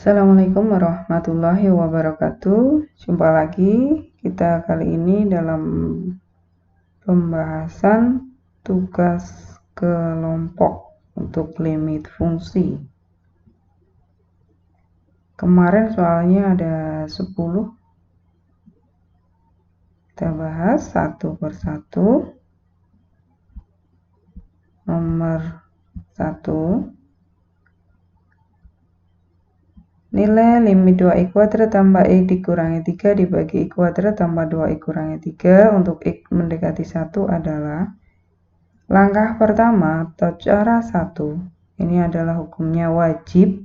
Assalamualaikum warahmatullahi wabarakatuh. Jumpa lagi kita kali ini dalam pembahasan tugas kelompok untuk limit fungsi. Kemarin soalnya ada 10. Kita bahas satu persatu. Nomor 1. Nilai limit 2x kuadrat tambah x dikurangi 3 dibagi x kuadrat tambah 2x kurangi 3 untuk x mendekati 1 adalah langkah pertama atau cara 1. Ini adalah hukumnya wajib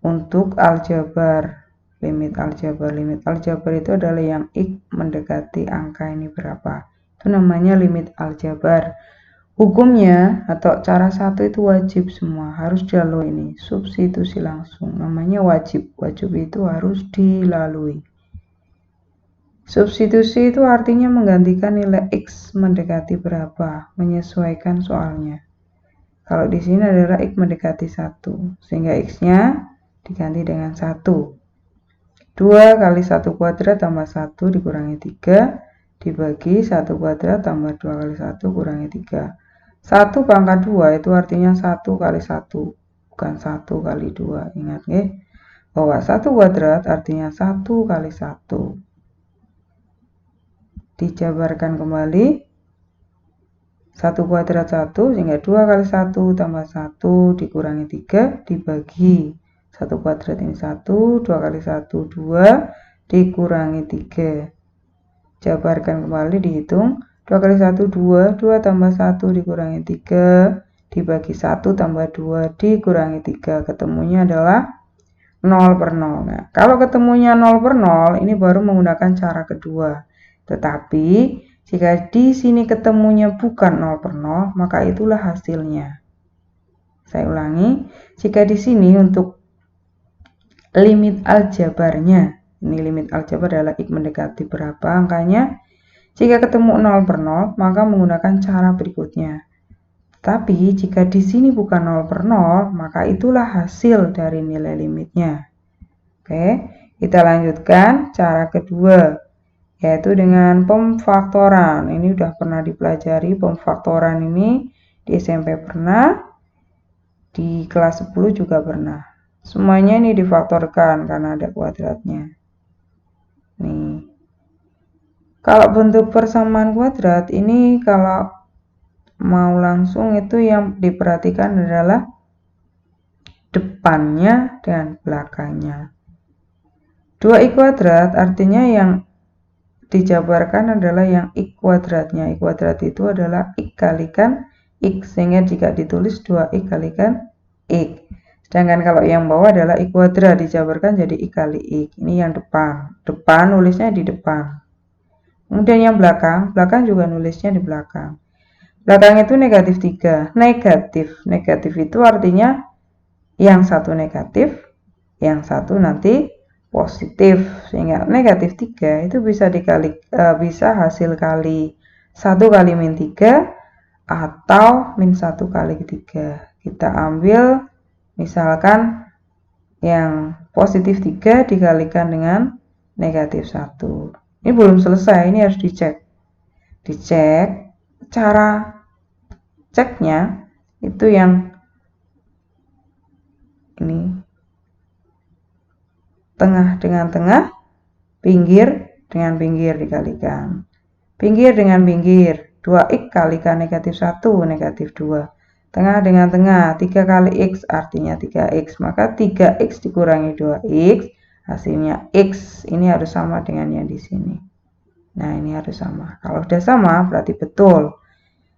untuk aljabar. Limit aljabar itu adalah yang x mendekati angka ini berapa. Itu namanya limit aljabar. Hukumnya atau cara 1 itu wajib semua, harus dilalui ini, substitusi langsung, namanya wajib. Wajib itu harus dilalui. Substitusi itu artinya menggantikan nilai x mendekati berapa, menyesuaikan soalnya. Kalau di sini adalah x mendekati 1, sehingga x-nya diganti dengan 1. 2 kali 1 kuadrat tambah 1 dikurangi 3 dibagi 1 kuadrat tambah 2 kali 1 kurangi 3. 1 pangkat 2 itu artinya 1 kali 1, bukan 1 kali 2. Ingat ya, bahwa 1 kuadrat artinya 1 kali 1. Dijabarkan kembali. 1 kuadrat 1, sehingga 2 kali 1 tambah 1 dikurangi 3 dibagi 1 kuadrat ini 1, 2 kali 1 2 dikurangi 3. Jabarkan kembali, dihitung. 2 kali 1 2, 2 tambah 1 dikurangi 3 dibagi 1 tambah 2 dikurangi 3, ketemunya adalah 0 per 0. Nah, kalau ketemunya 0 per 0 ini baru menggunakan cara kedua. Tetapi jika di sini ketemunya bukan 0 per 0, maka itulah hasilnya. Saya ulangi, jika di sini untuk limit aljabarnya, ini limit aljabar adalah x mendekati berapa angkanya. Jika ketemu 0 per 0, maka menggunakan cara berikutnya. Tapi jika di sini bukan 0 per 0, maka itulah hasil dari nilai limitnya. Oke, kita lanjutkan cara kedua, yaitu dengan pemfaktoran. Ini sudah pernah dipelajari, pemfaktoran ini di SMP pernah, di kelas 10 juga pernah. Semuanya ini difaktorkan karena ada kuadratnya. Nih. Kalau bentuk persamaan kuadrat ini kalau mau langsung itu yang diperhatikan adalah depannya dan belakangnya. 2x kuadrat artinya yang dijabarkan adalah yang x kuadratnya. X kuadrat itu adalah x kalikan x, sehingga jika ditulis 2x kalikan x. Sedangkan kalau yang bawah adalah x kuadrat, dijabarkan jadi x kali x. Ini yang depan. Depan nulisnya di depan. Kemudian yang belakang juga nulisnya di belakang. Belakang itu negatif 3. Negatif itu artinya yang satu negatif, yang satu nanti positif. Sehingga negatif 3 itu bisa bisa hasil kali 1 kali min 3 atau min 1 kali 3. Kita ambil misalkan yang positif 3 dikalikan dengan negatif 1. Ini belum selesai, ini harus dicek. Dicek, cara ceknya itu yang ini. Tengah dengan tengah, pinggir dengan pinggir dikalikan. Pinggir dengan pinggir, 2x kalikan negatif 1, negatif 2. Tengah dengan tengah, 3 kali x artinya 3x. Maka 3x dikurangi 2x. Hasilnya x ini harus sama dengan yang di sini. Nah, ini harus sama. Kalau sudah sama berarti betul.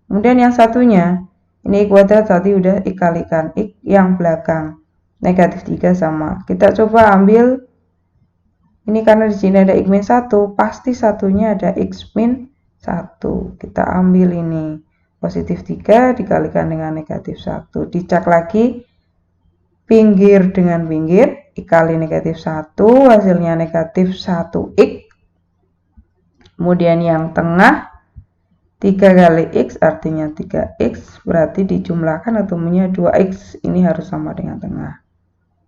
Kemudian yang satunya, ini x kuadrat tadi udah x kalikan x, yang belakang negatif 3 sama. Kita coba ambil ini, karena di sini ada x min 1, pasti satunya ada x min 1. Kita ambil ini positif 3 dikalikan dengan negatif 1. Dicek lagi pinggir dengan pinggir, x kali negatif 1, hasilnya negatif 1x. Kemudian yang tengah 3 kali x artinya 3x, berarti dijumlahkan ketemunya 2x. Ini harus sama dengan tengah.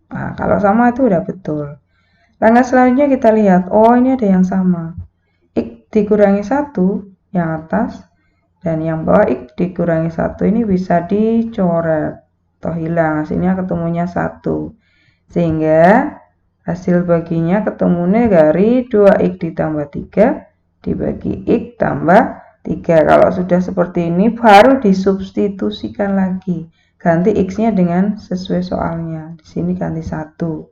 Nah, kalau sama itu udah betul. Langkah selanjutnya kita lihat, oh ini ada yang sama. X dikurangi 1 yang atas dan yang bawah X dikurangi 1 ini bisa dicoret atau hilang, hasilnya ketemunya 1. Sehingga hasil baginya ketemunya dari 2X ditambah 3 dibagi X tambah 3. Kalau sudah seperti ini baru disubstitusikan lagi. Ganti X-nya dengan sesuai soalnya. Di sini ganti 1.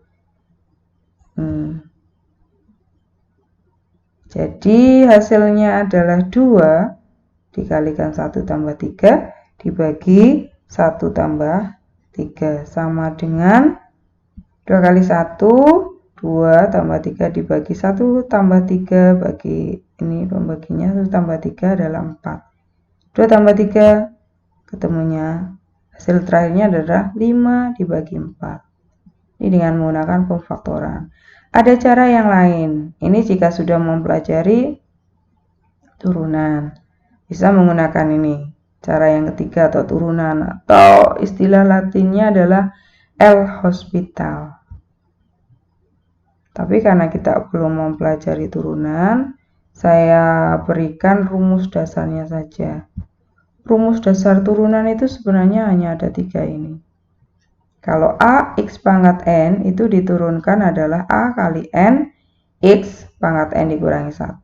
Jadi hasilnya adalah 2 dikalikan 1 tambah 3 dibagi 1 tambah 3. Sama dengan 2 kali 1, 2 tambah 3 dibagi 1 tambah 3 bagi ini pembaginya 1 tambah 3 adalah 4. 2 tambah 3 ketemunya hasil terakhirnya adalah 5 dibagi 4. Ini dengan menggunakan pemfaktoran. Ada cara yang lain. Ini jika sudah mempelajari turunan. Bisa menggunakan ini. Cara yang ketiga atau turunan. Atau istilah latinnya adalah L'Hospital. Tapi karena kita belum mempelajari turunan, saya berikan rumus dasarnya saja. Rumus dasar turunan itu sebenarnya hanya ada 3 ini. Kalau A X pangkat N itu diturunkan adalah A kali N X pangkat N dikurangi 1.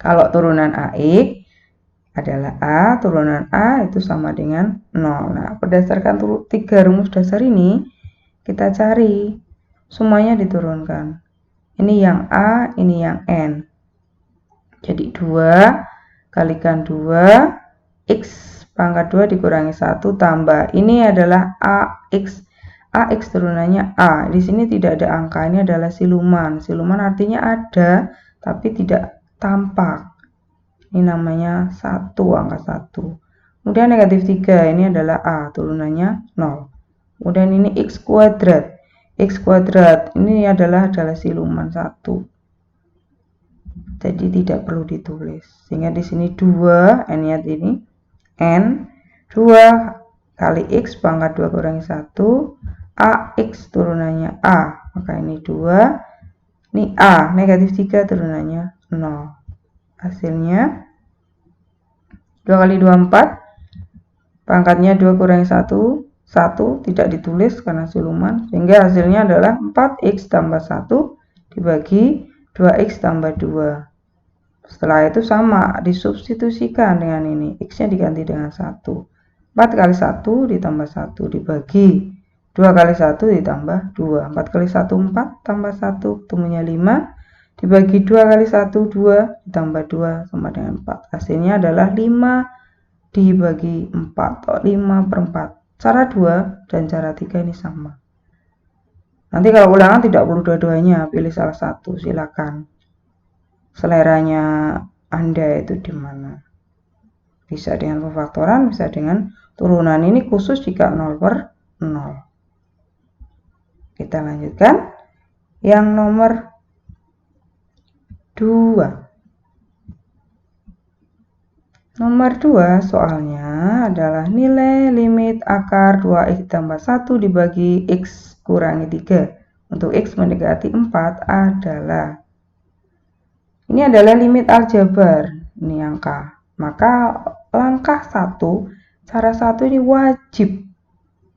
Kalau turunan AX adalah A, turunan A itu sama dengan 0. Nah, berdasarkan 3 rumus dasar ini, kita cari. Semuanya diturunkan. Ini yang A, ini yang N. Jadi 2 kalikan 2, X pangkat 2 dikurangi 1 tambah. Ini adalah AX. AX turunannya A. Di sini tidak ada angka, ini adalah siluman. Siluman artinya ada, tapi tidak tampak. Ini namanya 1, angka 1. Kemudian negatif 3, ini adalah A, turunannya 0. Kemudian ini X kuadrat. X kuadrat, ini adalah siluman 1. Jadi tidak perlu ditulis. Sehingga di sini 2, N-nya ini, N, 2 kali X pangkat 2 kurangi 1, AX turunannya A. Maka ini 2, ini A, negatif 3 turunannya 0. Hasilnya 2 kali 2, 4. Pangkatnya 2 kurangi 1, 1 tidak ditulis karena siluman. Sehingga hasilnya adalah 4X tambah 1 dibagi 2X tambah 2. Setelah itu sama, disubstitusikan dengan ini. X-nya diganti dengan 1. 4 kali 1 ditambah 1 dibagi 2 kali 1 ditambah 2. 4 kali 1, 4 tambah 1, ketemunya 5. Dibagi 2 kali 1, 2 ditambah 2 sama dengan 4. Hasilnya adalah 5 dibagi 4 atau 5/4. Cara 2 dan cara 3 ini sama. Nanti kalau ulangan tidak perlu dua-duanya, pilih salah satu, silakan. Seleranya Anda itu di mana? Bisa dengan pemfaktoran, bisa dengan turunan. Ini khusus jika 0/0. Kita lanjutkan. Yang nomor 2. Nomor 2 soalnya adalah nilai limit akar 2X tambah 1 dibagi X kurangi 3. Untuk X mendekati 4 adalah. Ini adalah limit aljabar. Ini angka. Maka langkah 1, cara 1 ini wajib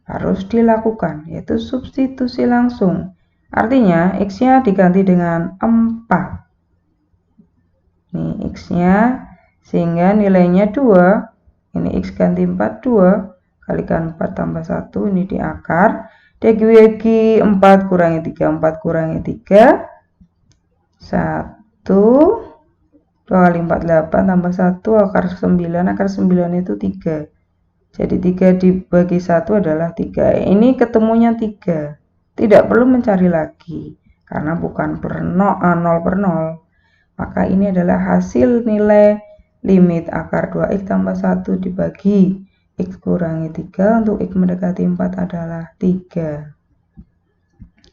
harus dilakukan, yaitu substitusi langsung. Artinya X-nya diganti dengan 4. Ini X-nya. Sehingga nilainya 2, ini X ganti 4, 2, kalikan 4 tambah 1, ini di akar, dibagi 4 kurangi 3, 4 kurangi 3, 1, 2 kali 4, 8, tambah 1, akar 9 itu 3. Jadi 3 dibagi 1 adalah 3, ini ketemunya 3, tidak perlu mencari lagi, karena bukan 0/0, maka ini adalah hasil nilai limit akar 2X tambah 1 dibagi X kurangi 3 untuk X mendekati 4 adalah 3.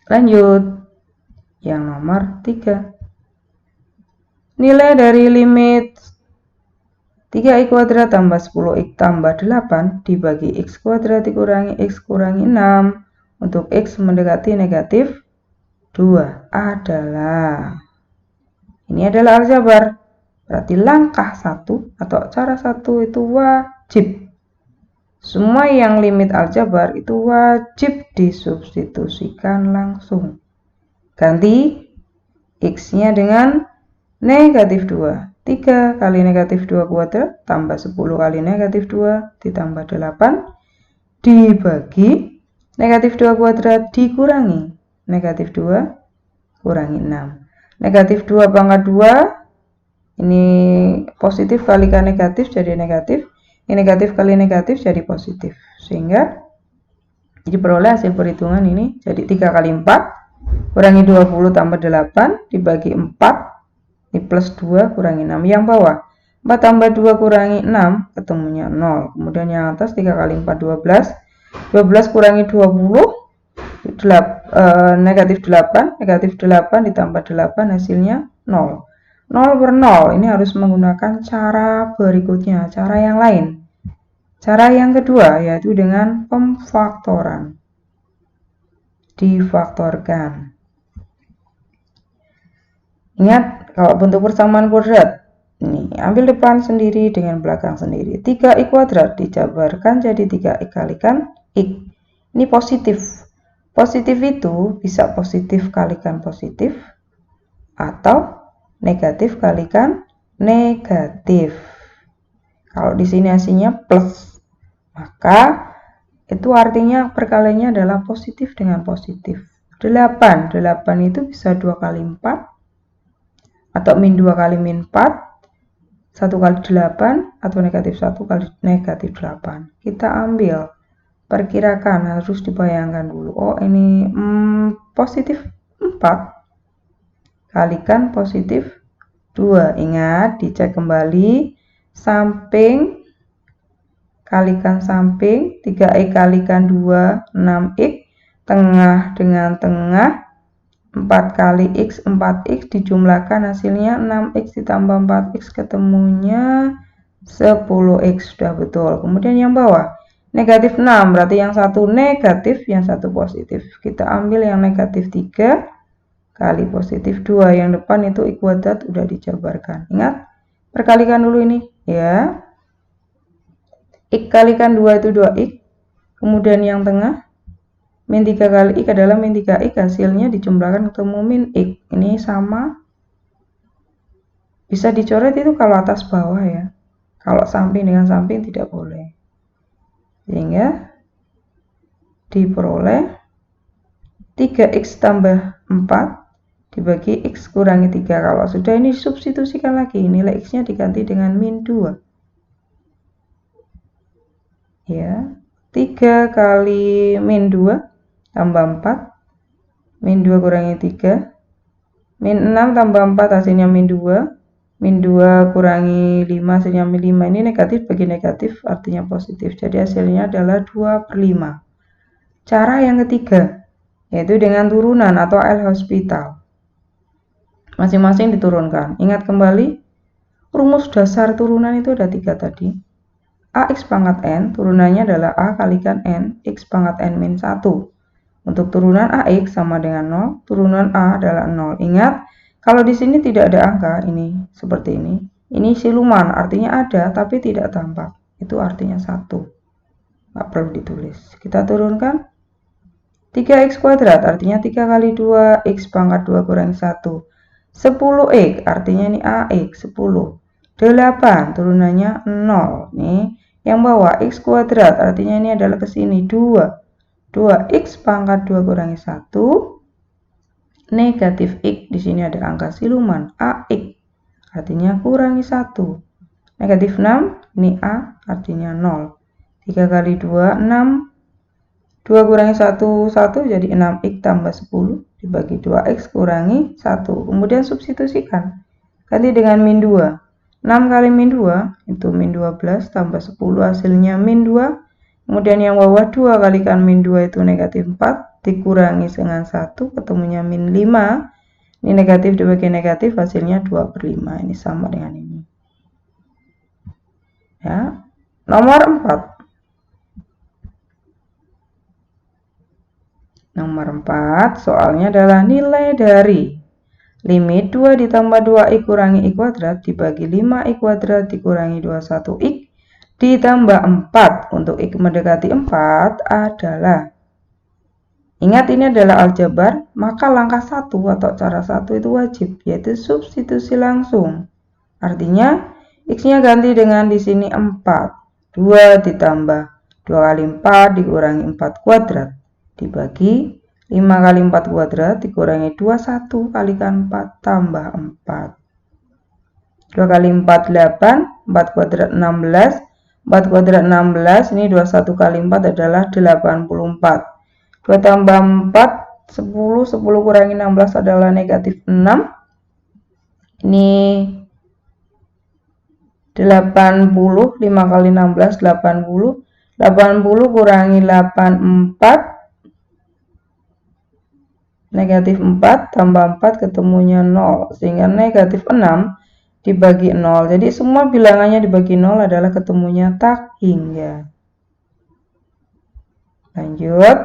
Lanjut. Yang nomor 3. Nilai dari limit 3x kuadrat tambah 10x tambah 8 dibagi x kuadrat dikurangi x kurangi 6 untuk X mendekati negatif 2 adalah, ini adalah aljabar, berarti langkah 1 atau cara 1 itu wajib. Semua yang limit aljabar itu wajib disubstitusikan langsung. Ganti X-nya dengan negatif 2. 3 kali negatif 2 kuadrat tambah 10 kali negatif 2 ditambah 8 dibagi negatif 2 kuadrat dikurangi negatif 2 kurangi 6. Negatif 2 pangkat 2, ini positif kalikan negatif jadi negatif, ini negatif kali negatif jadi positif, sehingga diperoleh hasil perhitungan ini jadi 3 kali 4 kurangi 20 tambah 8 dibagi 4, ini plus 2 kurangi 6. Yang bawah 4 tambah 2 kurangi 6 ketemunya 0. Kemudian yang atas 3 kali 4 12. 12 kurangi 20 negatif 8. Negatif 8 ditambah 8 hasilnya 0. 0 per 0. Ini harus menggunakan cara berikutnya, cara yang lain. Cara yang kedua yaitu dengan pemfaktoran. Difaktorkan. Ingat, kalau bentuk persamaan kuadrat, ini ambil depan sendiri dengan belakang sendiri. 3x kuadrat dijabarkan jadi 3x kalikan x. Ini positif. Positif itu bisa positif kalikan positif atau negatif kalikan negatif. Kalau di sini hasilnya plus, maka itu artinya perkaliannya adalah positif dengan positif. 8 itu bisa 2 kali 4 atau min 2 kali min 4, 1 kali 8 atau negatif 1 kali negatif 8. Kita ambil, perkirakan, harus dibayangkan dulu. Oh, ini positif 4 kalikan positif 2. Ingat, dicek kembali, samping kalikan samping, 3x kalikan 2, 6x, tengah dengan tengah, 4 kali X, 4X dijumlahkan hasilnya 6X ditambah 4X ketemunya 10X, sudah betul. Kemudian yang bawah negatif 6, berarti yang satu negatif, yang satu positif. Kita ambil yang negatif 3 kali positif 2, yang depan itu X kuadrat udah dijabarkan. Ingat, perkalikan dulu ini ya. X kalikan 2 itu 2X, kemudian yang tengah min 3 kali X adalah min 3X, hasilnya dijumlahkan ketemu min X. Ini sama. Bisa dicoret itu kalau atas bawah ya. Kalau samping dengan samping tidak boleh. Sehingga diperoleh 3X tambah 4 dibagi X kurangi 3. Kalau sudah ini substitusikan lagi. Nilai X-nya diganti dengan min 2. Ya. 3 kali min 2 tambah 4, min 2 kurangi 3, min 6 tambah 4 hasilnya min 2, min 2 kurangi 5 hasilnya min 5. Ini negatif bagi negatif artinya positif, jadi hasilnya adalah 2/5. Cara yang ketiga yaitu dengan turunan atau L'Hospital. Masing-masing diturunkan. Ingat kembali, rumus dasar turunan itu ada 3 tadi. AX pangkat N turunannya adalah A kalikan N X pangkat N min 1. Untuk turunan AX sama dengan 0, turunan A adalah 0. Ingat, kalau di sini tidak ada angka, ini seperti ini. Ini siluman, artinya ada tapi tidak tampak. Itu artinya 1. Nggak perlu ditulis. Kita turunkan. 3x kuadrat, artinya 3 kali 2, x pangkat 2 kurangi 1. 10x, artinya ini AX, 10. 8, turunannya 0. Nih, yang bawah, x kuadrat, artinya ini adalah ke sini, 2. 2x pangkat 2 kurangi 1 negatif x, di sini ada angka siluman AX, artinya kurangi 1. Negatif 6, ini A artinya 0. 3 kali 2 6, 2 kurangi 1 1 jadi 6x tambah 10 dibagi 2x kurangi 1. Kemudian substitusikan, ganti dengan min 2. 6 kali min 2 itu min 12 tambah 10 hasilnya min 2. Kemudian yang bawah 2 kalikan min 2 itu negatif 4 dikurangi dengan 1 ketemunya min 5. Ini negatif dibagi negatif hasilnya 2/5. Ini sama dengan ini. Ya. Nomor 4. Nomor 4, soalnya adalah nilai dari limit 2 ditambah 2x kurangi x kuadrat dibagi 5x kuadrat dikurangi 21x ditambah 4 untuk x mendekati 4 adalah, ingat ini adalah aljabar, maka langkah 1 atau cara 1 itu wajib, yaitu substitusi langsung. Artinya x-nya ganti dengan di sini 4. 2 ditambah 2 kali 4 dikurangi 4 kuadrat dibagi 5 kali 4 kuadrat dikurangi 21 kalikan 4 tambah 4. 2 kali 4 8, 4 kuadrat 16, 4 kuadrat 16, ini 21 kali 4 adalah 84. 2 tambah 4, 10, 10 kurangi 16 adalah negatif 6. Ini 80, 5 kali 16, 80. 80 kurangi 84, negatif 4 tambah 4 ketemunya 0, sehingga negatif 6 dibagi 0. Jadi semua bilangannya dibagi 0 adalah ketemunya tak hingga. Lanjut,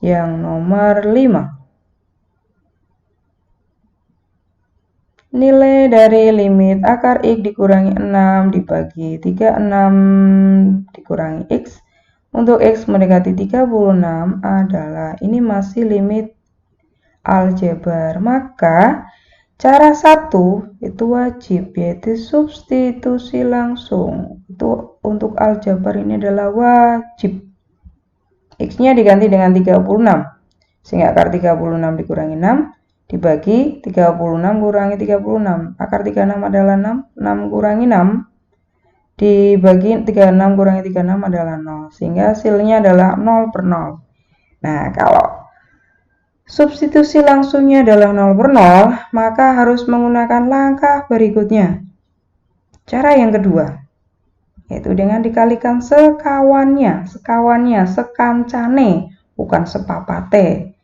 yang nomor 5. Nilai dari limit akar x dikurangi 6 dibagi 36 dikurangi x untuk x mendekati 36 adalah, ini masih limit aljabar, maka cara 1 itu wajib, yaitu substitusi langsung. Itu untuk aljabar ini adalah wajib. X-nya diganti dengan 36, sehingga akar 36 dikurangi 6 dibagi 36 kurangi 36. Akar 36 adalah 6, 6 kurangi 6 dibagi 36 kurangi 36 adalah 0, sehingga hasilnya adalah 0 per 0. Nah, kalau substitusi langsungnya adalah 0 per 0, maka harus menggunakan langkah berikutnya. Cara yang kedua, yaitu dengan dikalikan sekawannya, sekancane, bukan sepapate.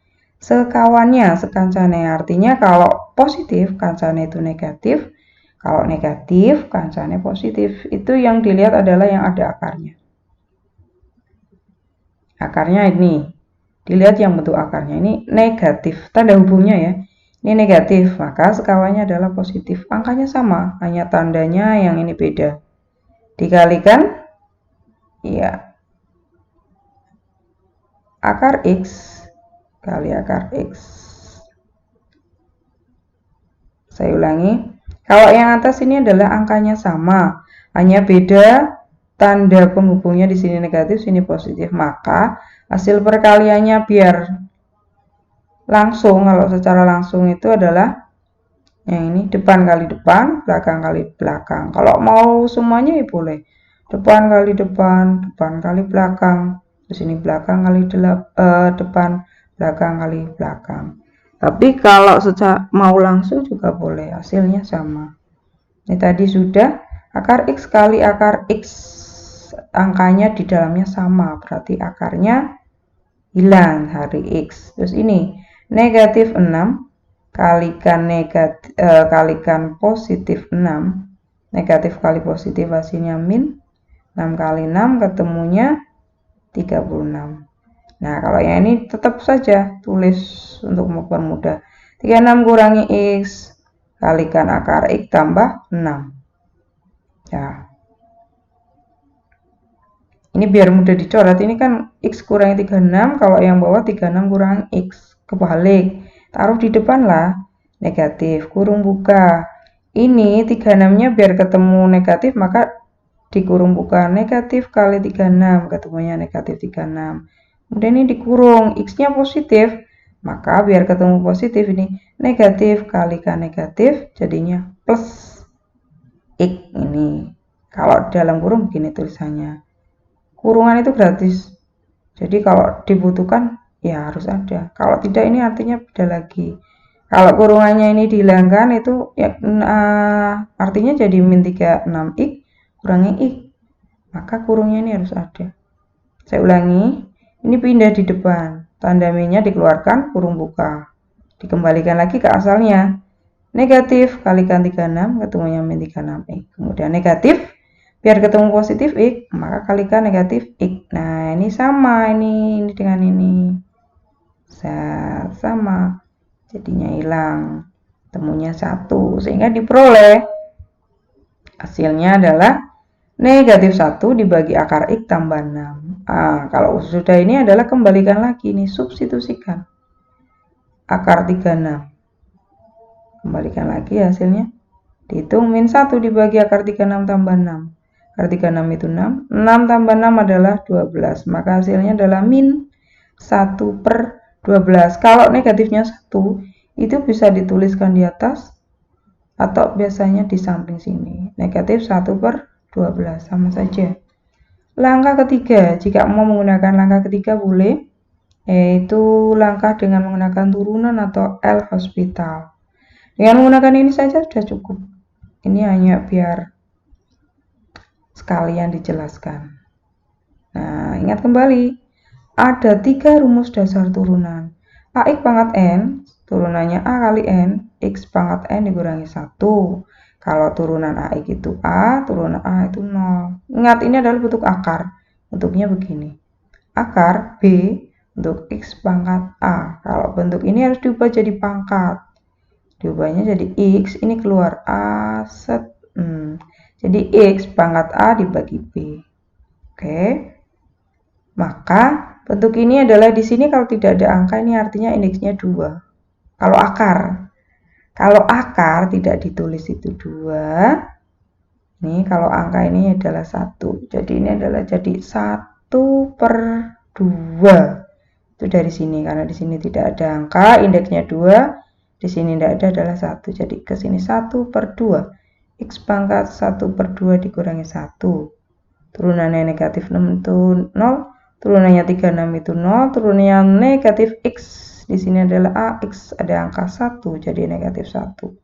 Sekawannya, sekancane, artinya kalau positif, kancane itu negatif. Kalau negatif, kancane positif. Itu yang dilihat adalah yang ada akarnya. Akarnya ini. Dilihat yang bentuk akarnya, ini negatif, tanda hubungnya ya. Ini negatif, maka sekawannya adalah positif. Angkanya sama, hanya tandanya yang ini beda. Dikalikan, ya, akar x kali akar x. Saya ulangi, kalau yang atas ini adalah angkanya sama, hanya beda tanda penghubungnya, di sini negatif, sini positif, maka hasil perkaliannya biar langsung, kalau secara langsung itu adalah yang ini depan kali depan, belakang kali belakang. Kalau mau semuanya ya boleh. Depan kali depan, depan kali belakang. Di sini belakang kali depan, belakang kali belakang. Tapi kalau secara mau langsung juga boleh, hasilnya sama. Ini tadi sudah akar x kali akar x, angkanya di dalamnya sama, berarti akarnya hilang hari x. Terus ini negatif 6 kalikan positif 6, negatif kali positif hasilnya min, 6 kali 6 ketemunya 36. Nah, kalau yang ini tetap saja tulis untuk mempermudah. 36 kurangi x kalikan akar x tambah 6. Ya. Ini biar mudah dicoret, ini kan x kurangi 36, kalau yang bawah 36 kurangi x, kebalik. Taruh di depan lah, negatif, kurung buka. Ini 36-nya biar ketemu negatif, maka dikurung buka, negatif kali 36, ketemunya negatif 36. Kemudian ini dikurung, x-nya positif, maka biar ketemu positif ini negatif kalikan negatif, jadinya plus x ini. Kalau dalam kurung begini tulisannya. Kurungan itu gratis, jadi kalau dibutuhkan ya harus ada, kalau tidak ini artinya beda lagi. Kalau kurungannya ini dihilangkan itu ya, artinya jadi min 36x kurangi x, maka kurungnya ini harus ada. Saya ulangi, ini pindah di depan, tanda minnya dikeluarkan, kurung buka, dikembalikan lagi ke asalnya, negatif kalikan 36 ketemunya min 36x, kemudian negatif biar ketemu positif x, maka kalikan negatif x. Nah, ini sama ini dengan ini. sama, jadinya hilang, temunya 1, sehingga diperoleh hasilnya adalah negatif 1 dibagi akar X tambah 6. Kalau sudah ini adalah kembalikan lagi nih, substitusikan akar 36, kembalikan lagi hasilnya, dihitung min 1 dibagi akar 36 tambah 6. Akar 36 itu 6, 6 tambah 6 adalah 12, maka hasilnya adalah min 1/12. Kalau negatifnya 1, itu bisa dituliskan di atas atau biasanya di samping sini. Negatif 1/12, sama saja. Langkah ketiga, jika mau menggunakan langkah ketiga boleh, yaitu langkah dengan menggunakan turunan atau L'Hospital. Dengan menggunakan ini saja sudah cukup. Ini hanya biar sekalian dijelaskan. Nah, ingat kembali, ada 3 rumus dasar turunan. AX pangkat N, turunannya A kali N, X pangkat N dikurangi 1. Kalau turunan AX itu A, turunan A itu 0. Ingat, ini adalah bentuk akar. Bentuknya begini. Akar B untuk X pangkat A. Kalau bentuk ini harus diubah jadi pangkat. Diubahnya jadi X, ini keluar A, set. Jadi X pangkat A dibagi B. Oke. Maka bentuk ini adalah di sini kalau tidak ada angka, ini artinya indeksnya 2. Kalau akar tidak ditulis itu 2. Ini kalau angka ini adalah 1. Jadi ini adalah jadi 1/2. Itu dari sini, karena di sini tidak ada angka, indeksnya 2. Di sini tidak ada, adalah 1. Jadi ke sini 1/2. X pangkat 1/2 dikurangi 1. Turunannya negatif 6 itu 0. Turunannya 36 itu 0. Turunannya negatif X. Di sini adalah A, X ada angka 1. Jadi negatif 1.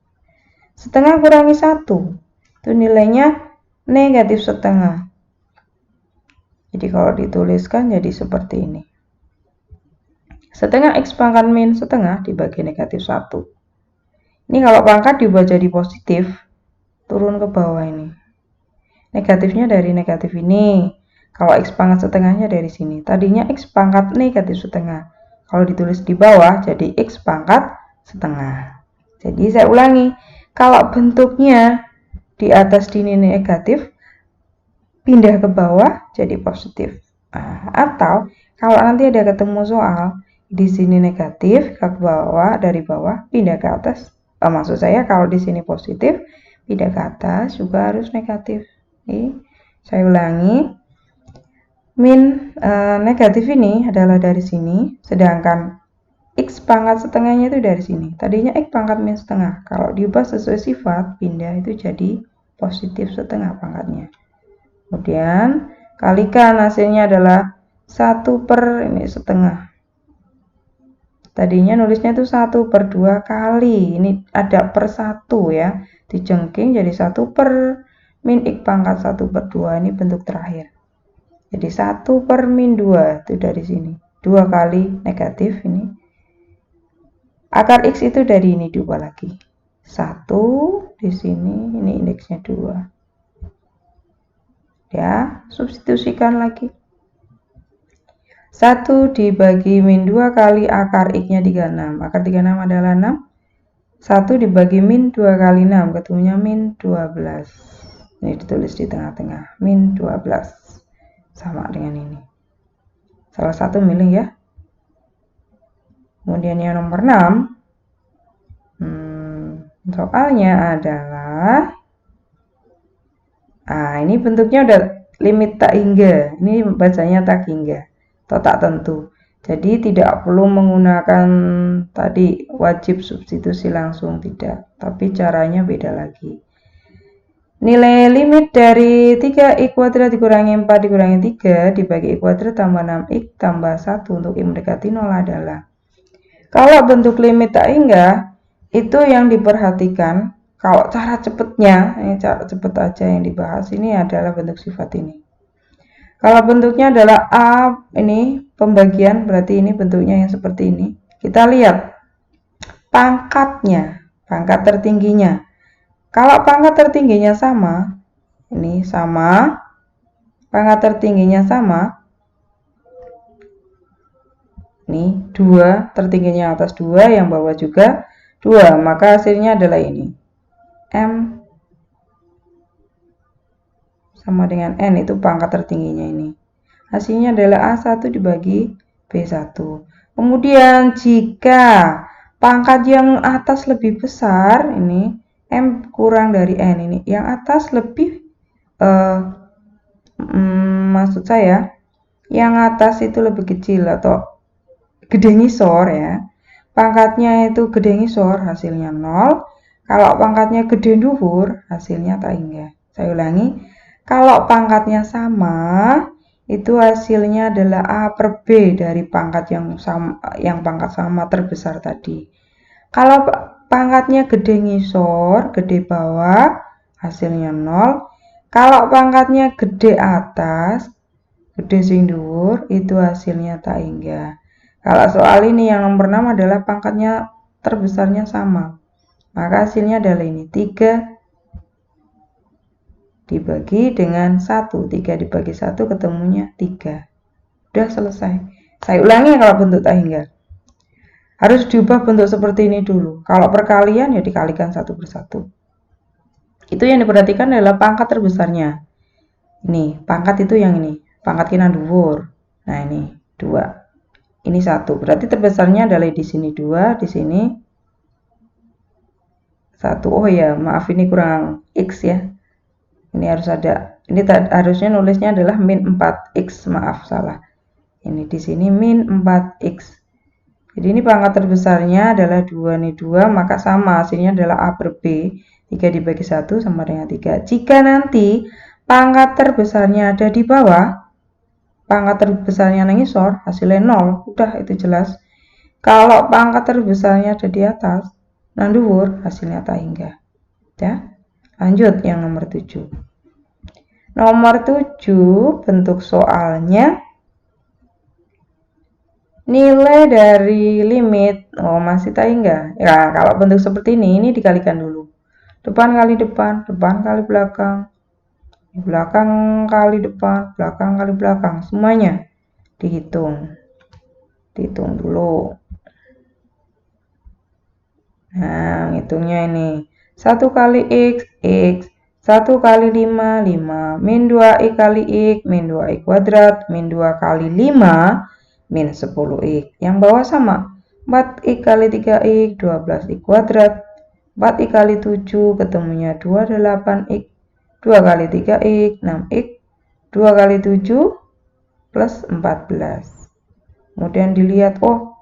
Setengah kurangi 1. Itu nilainya negatif setengah. Jadi kalau dituliskan jadi seperti ini. Setengah X pangkat min setengah dibagi negatif 1. Ini kalau pangkat diubah jadi positif, turun ke bawah ini. Negatifnya dari negatif ini. Kalau X pangkat setengahnya dari sini. Tadinya X pangkat negatif setengah. Kalau ditulis di bawah jadi X pangkat setengah. Jadi saya ulangi. Kalau bentuknya di atas sini negatif, pindah ke bawah jadi positif. Atau kalau nanti ada ketemu soal, di sini negatif, ke bawah, dari bawah, pindah ke atas. Maksud saya kalau di sini positif, pindah ke atas juga harus negatif. Saya ulangi, min negatif ini adalah dari sini, sedangkan X pangkat setengahnya itu dari sini. Tadinya X pangkat min setengah, kalau diubah sesuai sifat, pindah itu jadi positif setengah pangkatnya. Kemudian kalikan, hasilnya adalah 1/, ini setengah. Tadinya nulisnya itu 1/2 kali, ini ada per 1 ya, dijengking jadi 1/, min X pangkat 1/2, ini bentuk terakhir. Jadi 1/-2 itu dari sini, 2 kali negatif ini. Akar X itu dari ini diubah lagi. 1 di sini, ini indeksnya 2. Ya, substitusikan lagi. 1 dibagi min 2 kali akar X-nya 36. Akar 36 adalah 6. 1 dibagi min 2 kali 6. Ketemunya min 12. Ini ditulis di tengah-tengah. Min 12. Sama dengan ini. Salah satu milih ya. Kemudian yang nomor 6. Soalnya adalah. Ini bentuknya udah limit tak hingga. Ini bacanya tak hingga. Atau tak tentu. Jadi tidak perlu menggunakan tadi wajib substitusi langsung, tidak. Tapi caranya beda lagi. Nilai limit dari 3x kuadrat dikurangi 4 dikurangi 3 dibagi x kuadrat tambah 6x tambah 1 untuk x mendekati 0 adalah. Kalau bentuk limit tak hingga, itu yang diperhatikan. Kalau cara cepatnya, ini cara cepat aja yang dibahas, ini adalah bentuk sifat ini. Kalau bentuknya adalah A, ini pembagian, berarti ini bentuknya yang seperti ini. Kita lihat pangkatnya, pangkat tertingginya. Kalau pangkat tertingginya sama, ini sama, pangkat tertingginya sama, Ini 2, tertingginya atas 2, yang bawah juga 2. Maka hasilnya adalah ini. M sama dengan N, itu pangkat tertingginya ini. Hasilnya adalah A1 dibagi B1. Kemudian jika pangkat yang atas lebih besar, ini M kurang dari N, ini yang atas lebih maksud saya yang atas itu lebih kecil atau gede ngisor ya. Pangkatnya itu gede ngisor, hasilnya 0. Kalau pangkatnya gede dhuwur, hasilnya tak hingga. Saya ulangi, kalau pangkatnya sama, itu hasilnya adalah A per B dari pangkat yang pangkat sama terbesar tadi. Kalau pangkatnya gede ngisor, gede bawah, hasilnya 0. Kalau pangkatnya gede atas, gede sing dhuwur, itu hasilnya tak hingga. Kalau soal ini yang nomor 6 adalah pangkatnya terbesarnya sama. Maka hasilnya adalah ini, 3 dibagi dengan 1. 3 dibagi 1 ketemunya 3. Udah selesai. Saya ulangi kalau bentuk tak hingga. Harus diubah bentuk seperti ini dulu. Kalau perkalian ya dikalikan 1 per 1. Itu yang diperhatikan adalah pangkat terbesarnya. Ini, pangkat itu yang ini. Pangkat kina dhuwur. Nah ini, 2. Ini 1, berarti terbesarnya adalah di sini 2, di sini 1. Oh ya, maaf ini kurang X ya. Ini harus ada, ini harusnya nulisnya adalah min 4X, maaf salah. Ini di sini min 4X. Jadi ini pangkat terbesarnya adalah 2 nih 2, maka sama hasilnya adalah A per B. 3 dibagi 1 sama dengan 3. Jika nanti pangkat terbesarnya ada di bawah, pangkat terbesarnya ngisor, hasilnya 0. Udah, itu jelas. Kalau pangkat terbesarnya ada di atas, nang dhuwur, hasilnya tak hingga. Ya. Lanjut yang nomor 7. Nomor 7, bentuk soalnya. Nilai dari limit, masih tak hingga. Ya, kalau bentuk seperti ini dikalikan dulu. Depan kali depan, depan kali belakang. Belakang kali depan, belakang kali belakang, semuanya dihitung dulu. Nah, hitungnya ini 1 kali X, X, 1 kali 5, 5, min 2X kali X, min 2X kuadrat, min 2 kali 5, min 10X. Yang bawah sama, 4X kali 3X, 12X kuadrat, 4X kali 7, ketemunya 28X. 2 kali 3X, 6X, 2 kali 7, plus 14. Kemudian dilihat, oh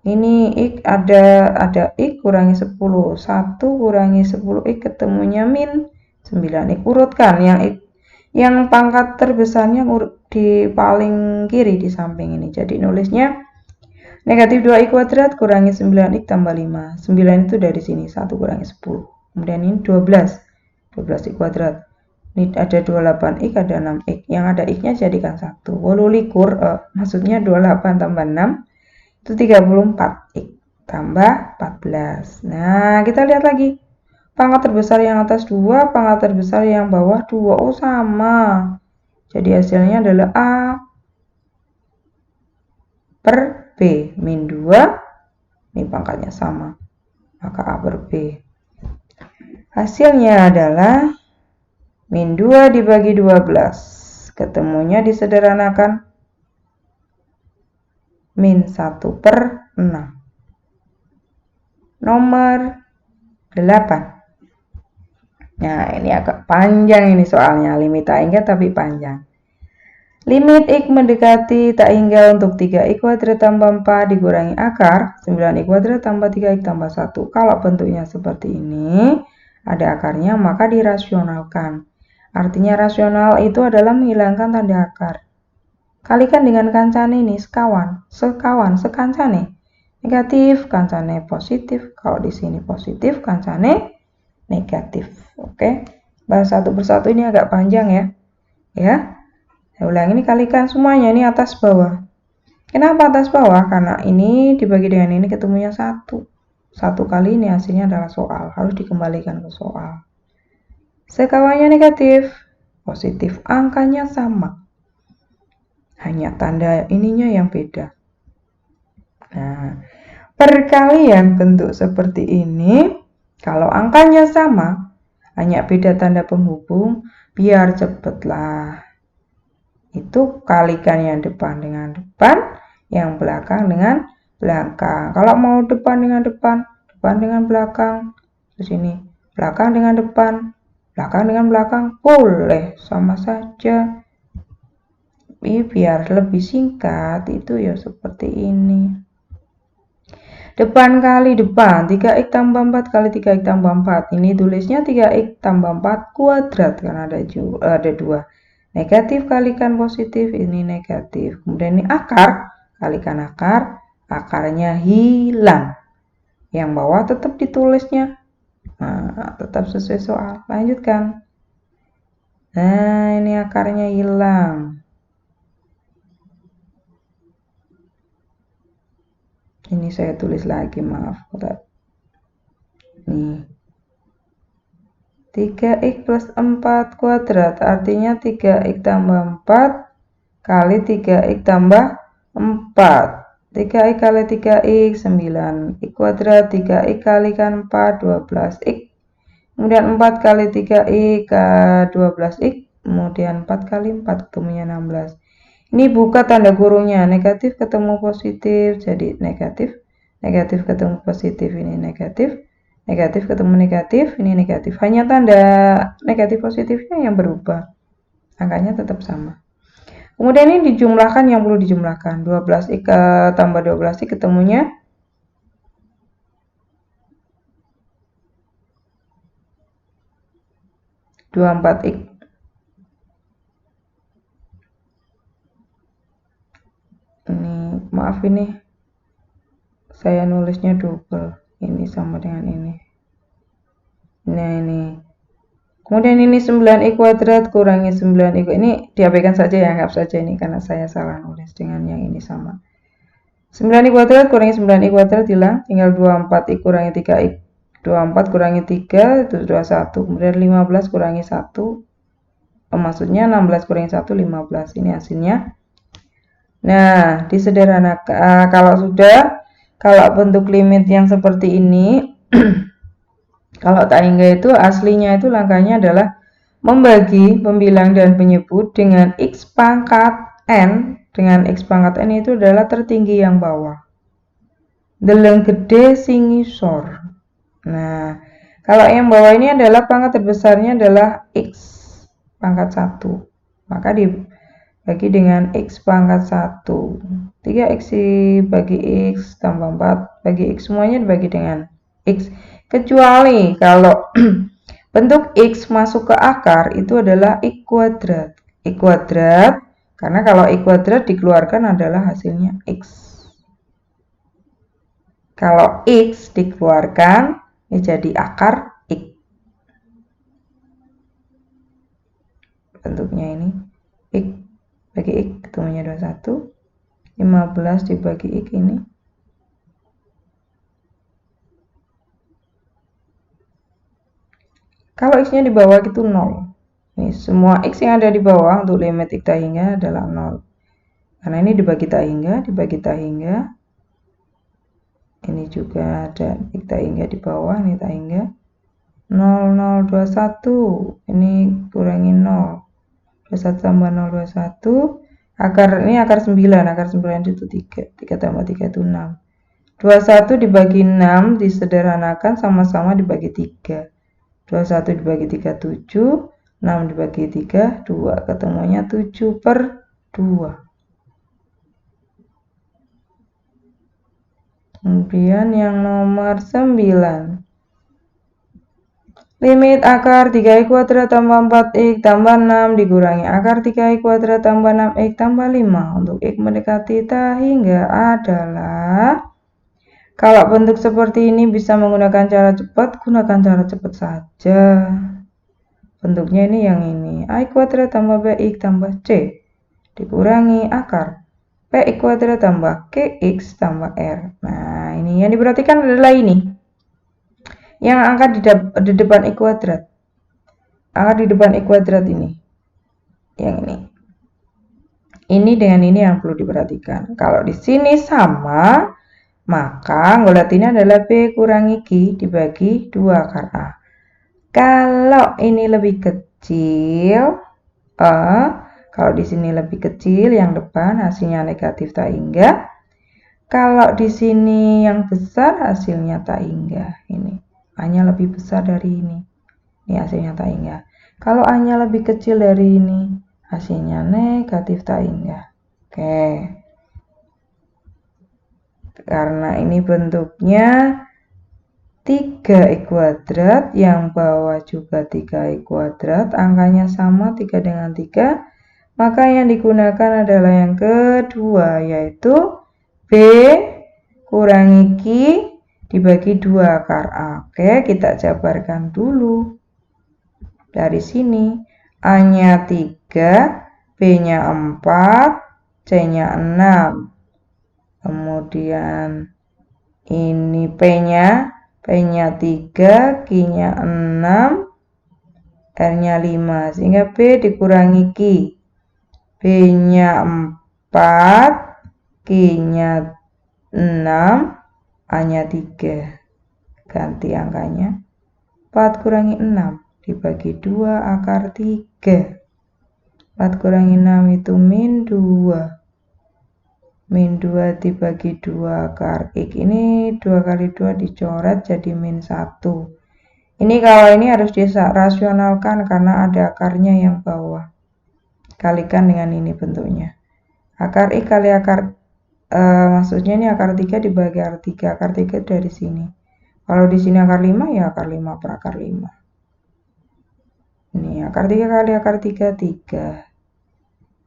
ini X ada X kurangi 10, 1 kurangi 10X ketemunya min 9X. Urutkan yang pangkat terbesarnya di paling kiri di samping ini. Jadi nulisnya negatif 2X kuadrat kurangi 9X tambah 5. 9 itu dari sini, 1 kurangi 10. Kemudian ini 12. 12X kuadrat. Ini ada 28X, ada 6X. Yang ada X-nya jadikan 1. 28, maksudnya 28 tambah 6, itu 34X. Tambah 14. Nah, kita lihat lagi. Pangkat terbesar yang atas 2, pangkat terbesar yang bawah 2. Oh, sama. Jadi hasilnya adalah A per B. Min 2. Ini pangkatnya sama. Maka A per B. Hasilnya adalah min 2 dibagi 12. Ketemunya disederhanakan min 1 per 6. Nomor 8. Nah, ini agak panjang ini soalnya. Limit tak hingga tapi panjang. Limit X mendekati tak hingga untuk 3X kuadrat tambah 4 dikurangi akar 9X kuadrat tambah 3X tambah 1. Kalau bentuknya seperti ini, ada akarnya, maka dirasionalkan. Artinya rasional itu adalah menghilangkan tanda akar. Kalikan dengan kancane ini, sekawan, sekancane. Negatif, kancane positif. Kalau di sini positif, kancane negatif. Oke. Bahas satu persatu ini agak panjang ya. Ya. Saya ulang, ini kalikan semuanya, ini atas bawah. Kenapa atas bawah? Karena ini dibagi dengan ini ketemunya 1. 1 kali ini hasilnya adalah soal, harus dikembalikan ke soal. Sekawannya negatif, positif, angkanya sama. Hanya tanda ininya yang beda. Nah, perkalian bentuk seperti ini, kalau angkanya sama, hanya beda tanda penghubung, biar cepet lah. Itu kalikan yang depan dengan depan, yang belakang dengan belakang. Kalau mau depan dengan depan dengan belakang, terus ini belakang dengan depan, belakang dengan belakang, boleh sama saja. Tapi biar lebih singkat itu ya seperti ini. Depan kali depan, 3x tambah 4 kali 3x tambah 4. Ini tulisnya 3x tambah 4 kuadrat karena ada 2. Negatif kalikan positif, ini negatif. Kemudian ini akar, kalikan akar, akarnya hilang. Yang bawah tetap ditulisnya. Nah, tetap sesuai soal. Lanjutkan. Nah, ini akarnya hilang. Ini saya tulis lagi, maaf. Nih. 3x plus 4 kuadrat, artinya 3x tambah 4 kali 3x tambah 4. 3x kali 3x, 9x kuadrat, 3x kalikan 4, 12x. Kemudian 4 kali 3x, 12x. Kemudian 4 kali 4, ketemunya 16. Ini buka tanda kurungnya, negatif ketemu positif, jadi negatif. Negatif ketemu positif, ini negatif. Negatif ketemu negatif, ini negatif. Hanya tanda negatif positifnya yang berubah. Angkanya tetap sama. Kemudian ini dijumlahkan yang perlu dijumlahkan. 12x tambah 12x ketemunya 24x. Ini maaf, ini saya nulisnya double. Ini sama dengan ini. Nah, ini. Kemudian ini 9x kuadrat kurangi 9x. Ini diabaikan saja ya, anggap saja ini karena saya salah nulis dengan yang ini sama. 9x kuadrat kurangi 9x kuadrat hilang, tinggal 24x kurangi 3x. 24 kurangi 3 itu 21. Kemudian 15 kurangi 1. Maksudnya 16 kurangi 1, 15. Ini hasilnya. Nah, disederhanakan. Kalau bentuk limit yang seperti ini, kalau tak hingga itu aslinya itu langkahnya adalah membagi pembilang dan penyebut dengan x pangkat n. Dengan x pangkat n itu adalah tertinggi yang bawah. Deleng gede sing ngisor. Nah, kalau yang bawah ini adalah pangkat terbesarnya adalah x pangkat 1. Maka dibagi dengan x pangkat 1. 3x bagi x tambah 4 bagi x, semuanya dibagi dengan x. Kecuali kalau bentuk x masuk ke akar itu adalah x kuadrat. X kuadrat, karena kalau x kuadrat dikeluarkan adalah hasilnya x. Kalau x dikeluarkan, ini jadi akar x. Bentuknya ini x bagi x, ketemunya 21. 15 dibagi x ini. Kalau x-nya di bawah itu 0. Ini semua x yang ada di bawah untuk limit x tak hingga adalah 0. Karena ini dibagi tak hingga. Ini juga ada x tak hingga di bawah, ini tak hingga. 0, 0, 21. Ini kurangi 0. 21 tambah 0, 21. Ini akar 9. Akar 9 itu 3. 3 tambah 3 itu 6. 21 dibagi 6 disederhanakan sama-sama dibagi 3. 21 dibagi 3, 7. 6 dibagi 3, 2. Ketemunya 7/2. Kemudian yang nomor 9. Limit akar 3x kuadrat tambah 4x tambah 6 dikurangi akar 3x kuadrat tambah 6x tambah 5. Untuk x mendekati tak hingga adalah, kalau bentuk seperti ini bisa menggunakan cara cepat, gunakan cara cepat saja. Bentuknya ini yang ini. A kuadrat tambah bx tambah c dikurangi akar px kuadrat tambah qx tambah r. Nah, ini yang diperhatikan adalah ini. Yang angka di depan x kuadrat. Angka di depan x kuadrat ini. Yang ini. Ini dengan ini yang perlu diperhatikan. Kalau di sini sama, Maka golat ini adalah B kurangi Q dibagi 2 akar A. Kalau ini lebih kecil, kalau di sini lebih kecil yang depan hasilnya negatif tak hingga. Kalau di sini yang besar hasilnya tak hingga. Ini A-nya lebih besar dari ini. Ini hasilnya tak hingga. Kalau A-nya lebih kecil dari ini, hasilnya negatif tak hingga. Oke. Karena ini bentuknya 3x kuadrat, yang bawah juga 3x kuadrat, angkanya sama 3 dengan 3, maka yang digunakan adalah yang kedua, yaitu B kurangi Q dibagi 2 akar A. Oke, kita jabarkan dulu. Dari sini, A-nya 3, B-nya 4, C-nya 6. Kemudian ini P-nya 3, Q-nya 6, R-nya 5. Sehingga B dikurangi Q. B-nya 4, Q-nya 6, A-nya 3. Ganti angkanya. 4 kurangi 6 dibagi 2 akar 3. 4 kurangi 6 itu min 2. Min 2 dibagi 2 akar X. Ini 2 kali 2 dicoret jadi min 1. Ini kalau ini harus dirasionalkan karena ada akarnya yang bawah. Kalikan dengan ini bentuknya. Akar X kali akar, maksudnya ini akar 3 dibagi akar 3. Akar 3 dari sini. Kalau di sini akar 5, ya akar 5 per akar 5. Ini akar 3 kali akar 3, 3.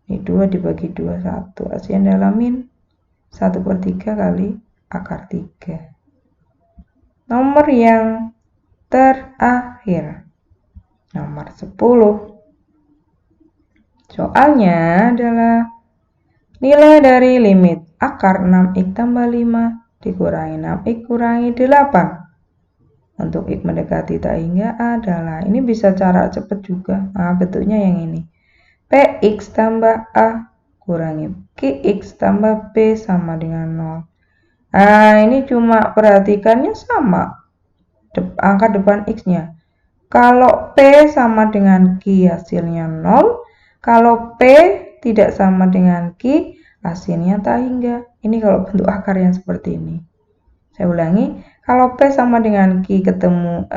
Ini 2 dibagi 2, 1. Hasilnya adalah min 1/3 kali akar 3. Nomor yang terakhir, nomor 10. Soalnya adalah nilai dari limit akar 6x tambah 5 dikurangi 6x kurangi 8. Untuk X mendekati tak hingga adalah, ini bisa cara cepat juga. Nah, bentuknya yang ini. Px tambah A kurangi Qx tambah B sama dengan 0. Nah, ini cuma perhatikannya sama. Angka depan X-nya. Kalau P sama dengan Q hasilnya 0. Kalau P tidak sama dengan Q hasilnya tak hingga. Ini kalau bentuk akar yang seperti ini. Saya ulangi, kalau P sama dengan Q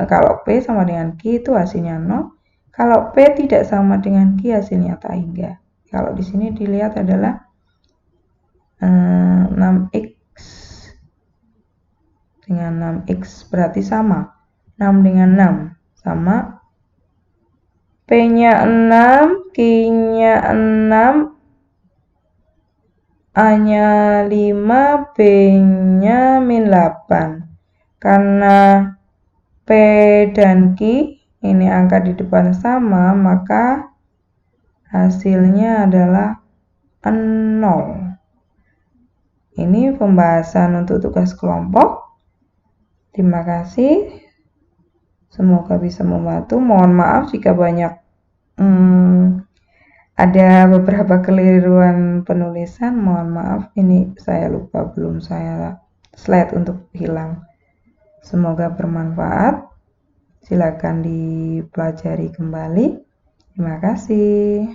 kalau P sama dengan Q itu hasilnya 0. Kalau P tidak sama dengan Q hasilnya tak hingga. Kalau di sini dilihat adalah 6x dengan 6x berarti sama. 6 dengan 6 sama. P-nya 6, Q-nya 6, A-nya 5, B-nya min 8. Karena P dan Q ini angka di depan sama, maka hasilnya adalah 0. Ini pembahasan untuk tugas kelompok. Terima kasih. Semoga bisa membantu. Mohon maaf jika banyak ada beberapa keliruan penulisan. Mohon maaf, ini saya lupa, belum saya slide untuk hilang. Semoga bermanfaat. Silakan dipelajari kembali. Terima kasih.